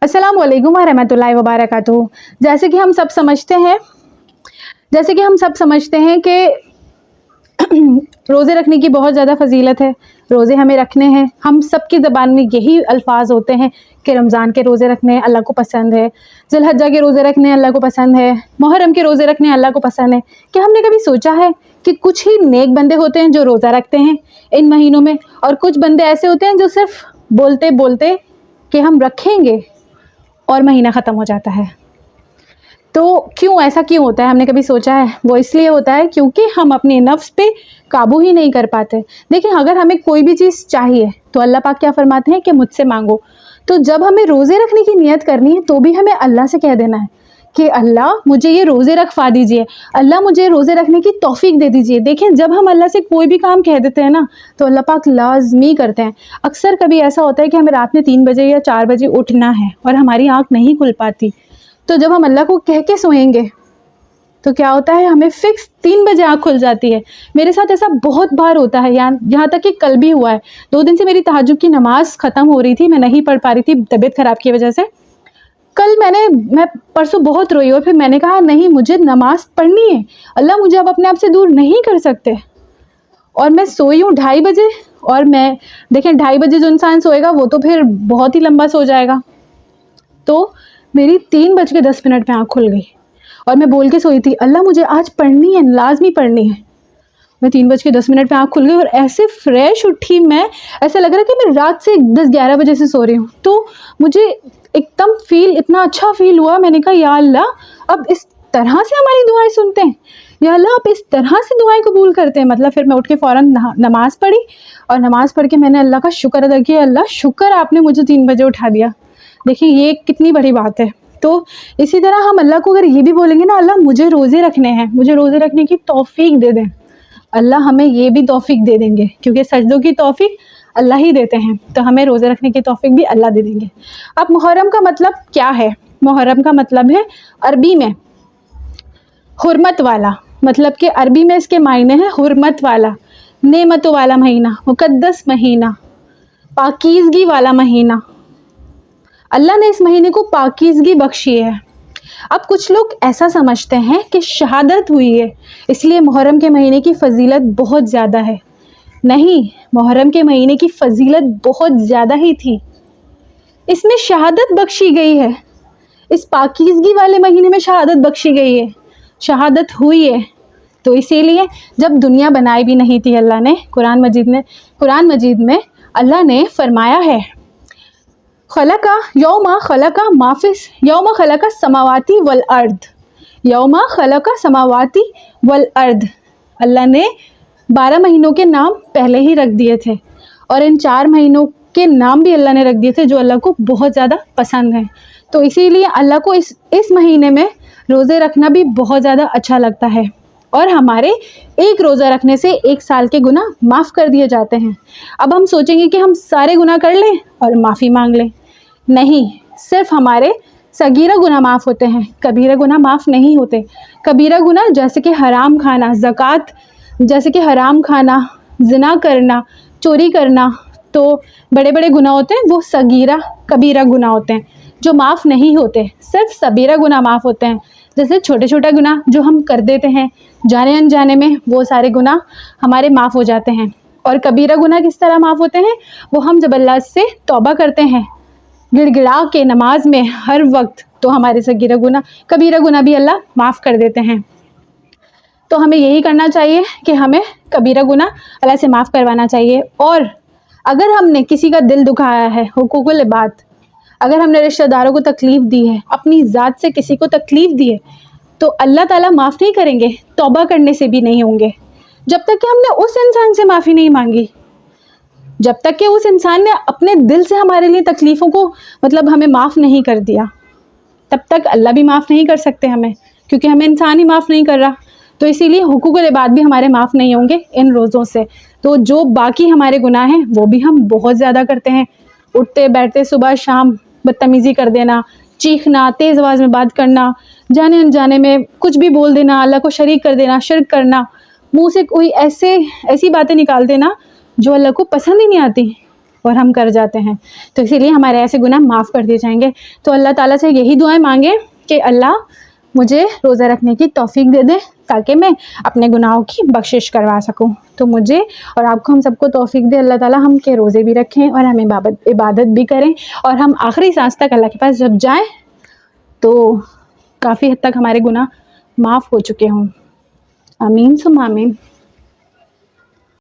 अस्सलाम वालेकुम रहमतुल्लाहि व बरकातुहू। जैसे कि हम सब समझते हैं कि रोज़े रखने की बहुत ज़्यादा फजीलत है। रोज़े हमें रखने हैं। हम सब की ज़बान में यही अल्फाज होते हैं कि रमज़ान के रोज़े रखने अल्लाह को पसंद है, ज़ुल्हज्जा के रोज़े रखने अल्लाह को पसंद है, मुहर्रम के रोज़े रखने अल्लाह को पसंद है। क्या हमने कभी सोचा है कि कुछ ही नेक बंदे होते हैं जो रोज़ा रखते हैं इन महीनों में, और कुछ बंदे ऐसे होते हैं जो सिर्फ बोलते बोलते कि हम रखेंगे और महीना ख़त्म हो जाता है। तो ऐसा क्यों होता है? हमने कभी सोचा है? वो इसलिए होता है क्योंकि हम अपने नफ्स पे काबू ही नहीं कर पाते। देखिए, अगर हमें कोई भी चीज़ चाहिए तो अल्लाह पाक क्या फरमाते हैं कि मुझसे मांगो। तो जब हमें रोज़े रखने की नियत करनी है तो भी हमें अल्लाह से कह देना है कि अल्लाह मुझे ये रोज़े रखवा दीजिए, अल्लाह मुझे रोज़े रखने की तौफीक दे दीजिए। देखिए, जब हम अल्लाह से कोई भी काम कह देते हैं ना तो अल्लाह पाक लाज़मी करते हैं। अक्सर कभी ऐसा होता है कि हमें रात में 3 बजे या 4 बजे उठना है और हमारी आँख नहीं खुल पाती, तो जब हम अल्लाह को कह के सोएंगे तो क्या होता है, हमें फिक्स 3 बजे आँख खुल जाती है। मेरे साथ ऐसा बहुत बार होता है, यहाँ तक कि कल भी हुआ है। 2 दिन से मेरी तहज्जुद की नमाज़ ख़त्म हो रही थी, मैं नहीं पढ़ पा रही थी तबीयत ख़राब की वजह से। कल मैं परसों बहुत रोई और फिर मैंने कहा नहीं, मुझे नमाज़ पढ़नी है, अल्लाह मुझे अब अपने आप से दूर नहीं कर सकते। और मैं सोई हूँ 2:30 बजे, और मैं देखें 2:30 बजे जो इंसान सोएगा वो तो फिर बहुत ही लंबा सो जाएगा। तो मेरी 3:10 पे आँख खुल गई और मैं बोल के सोई थी अल्लाह मुझे आज पढ़नी है, लाजमी पढ़नी है। मैं 3:10 पे आँख खुल गई और ऐसे फ्रेश उठी मैं, ऐसा लग रहा है कि मैं रात से 10-11 बजे से सो रही हूँ। तो मुझे एकदम इतना अच्छा फील हुआ। मैंने कहा या अल्लाह अब इस तरह से हमारी दुआएं सुनते हैं, या अल्लाह आप इस तरह से दुआएं कबूल करते हैं। मतलब फिर मैं उठ के फ़ौरन नमाज़ पढ़ी और नमाज़ पढ़ के मैंने अल्लाह का शुक्र अदा किया, अल्लाह शुक्र आपने मुझे 3 बजे उठा दिया। देखिए ये कितनी बड़ी बात है। तो इसी तरह हम अल्लाह को अगर ये भी बोलेंगे ना, अल्लाह मुझे रोज़े रखने हैं, मुझे रोज़े रखने की तौफीक दे दें, अल्लाह हमें ये भी तौफीक दे देंगे, क्योंकि सजदों की तौफीक अल्लाह ही देते हैं। तो हमें रोज़े रखने की तौफीक भी अल्लाह दे देंगे। अब मुहर्रम का मतलब क्या है? मुहर्रम का मतलब है अरबी में हुर्मत वाला, मतलब कि अरबी में इसके मायने हैं हुर्मत वाला, नेमतों वाला महीना, मुकद्दस महीना, पाकीज़गी वाला महीना। अल्लाह ने इस महीने को पाकीज़गी बख्शी है। अब कुछ लोग ऐसा समझते हैं कि शहादत हुई है इसलिए मुहर्रम के महीने की फ़जीलत बहुत ज़्यादा है। नहीं, मुहर्रम के महीने की फ़जीलत बहुत ज़्यादा ही थी, इसमें शहादत बख्शी गई है। इस पाकीज़गी वाले महीने में शहादत बख्शी गई है, शहादत हुई है। तो इसीलिए जब दुनिया बनाई भी नहीं थी अल्लाह ने, कुरान मजीद में अल्लाह ने फरमाया है खलका यौमा खलका माफिस यौमा खलका समावाती वल अर्द, यौमा खलका समावाती वल अर्द। अल्लाह ने 12 महीनों के नाम पहले ही रख दिए थे और इन 4 महीनों के नाम भी अल्लाह ने रख दिए थे जो अल्लाह को बहुत ज़्यादा पसंद हैं। तो इसीलिए अल्लाह को इस महीने में रोज़े रखना भी बहुत ज़्यादा अच्छा लगता है, और हमारे एक रोज़ा रखने से 1 साल के गुनाह माफ़ कर दिए जाते हैं। अब हम सोचेंगे कि हम सारे गुनाह कर लें और माफ़ी मांग लें। नहीं, सिर्फ हमारे सगीरा गुनाह माफ़ होते हैं, कबीरा गुनाह माफ़ नहीं होते। कबीरा गुनाह जैसे कि हराम खाना, ज़कात जैसे कि हराम खाना, ज़िना करना, चोरी करना, तो बड़े बड़े गुनाह होते हैं, वो सगीरा कबीरा गुनाह होते हैं जो माफ़ नहीं होते। सिर्फ सबीरा गुनाह माफ़ होते हैं, जैसे छोटे छोटे गुनाह जो हम कर देते हैं जाने अनजाने में, वो सारे गुनाह हमारे माफ़ हो जाते हैं। और कबीरा गुनाह किस तरह माफ़ होते हैं? वो हम जब अल्लाह से तौबा करते हैं गिड़गिड़ा के नमाज में हर वक्त, तो हमारे सगीरा गुनाह कबीरा गुनाह भी अल्लाह माफ़ कर देते हैं। तो हमें यही करना चाहिए कि हमें कबीरा गुनाह अल्लाह से माफ़ करवाना चाहिए। और अगर हमने किसी का दिल दुखाया है, हुकूकुल इबाद, अगर हमने रिश्तेदारों को तकलीफ़ दी है, अपनी ज़ात से किसी को तकलीफ़ दी है, तो अल्लाह ताला माफ़ नहीं करेंगे, तौबा करने से भी नहीं होंगे, जब तक कि हमने उस इंसान से माफ़ी नहीं मांगी। जब तक कि उस इंसान ने अपने दिल से हमारे लिए तकलीफ़ों को मतलब हमें माफ़ नहीं कर दिया, तब तक अल्लाह भी माफ़ नहीं कर सकते हमें, क्योंकि हमें इंसान ही माफ़ नहीं कर रहा। तो इसीलिए हुकूकुल इबाद भी हमारे माफ़ नहीं होंगे इन रोज़ों से। तो जो बाकी हमारे गुनाह हैं वो भी हम बहुत ज़्यादा करते हैं, उठते बैठते सुबह शाम बदतमीज़ी कर देना, चीखना, तेज़ आवाज़ में बात करना, जाने अनजाने में कुछ भी बोल देना, अल्लाह को शरीक कर देना, शिर्क करना, मुँह से कोई ऐसी बातें निकाल देना जो अल्लाह को पसंद ही नहीं आती। اور ہم کر جاتے ہیں، تو اسی لیے ہمارے ایسے گناہ معاف کر دیے جائیں گے۔ تو اللہ تعالیٰ سے یہی دعائیں مانگیں کہ اللہ مجھے روزہ رکھنے کی توفیق دے دے تاکہ میں اپنے گناہوں کی بخشش کروا سکوں۔ تو مجھے اور آپ کو ہم سب کو توفیق دے اللہ تعالیٰ، ہم کے روزے بھی رکھیں اور ہم عبادت بھی کریں، اور ہم آخری سانس تک اللہ کے پاس جب جائیں تو کافی حد تک ہمارے گناہ معاف ہو چکے ہوں۔ آمین ثم آمین۔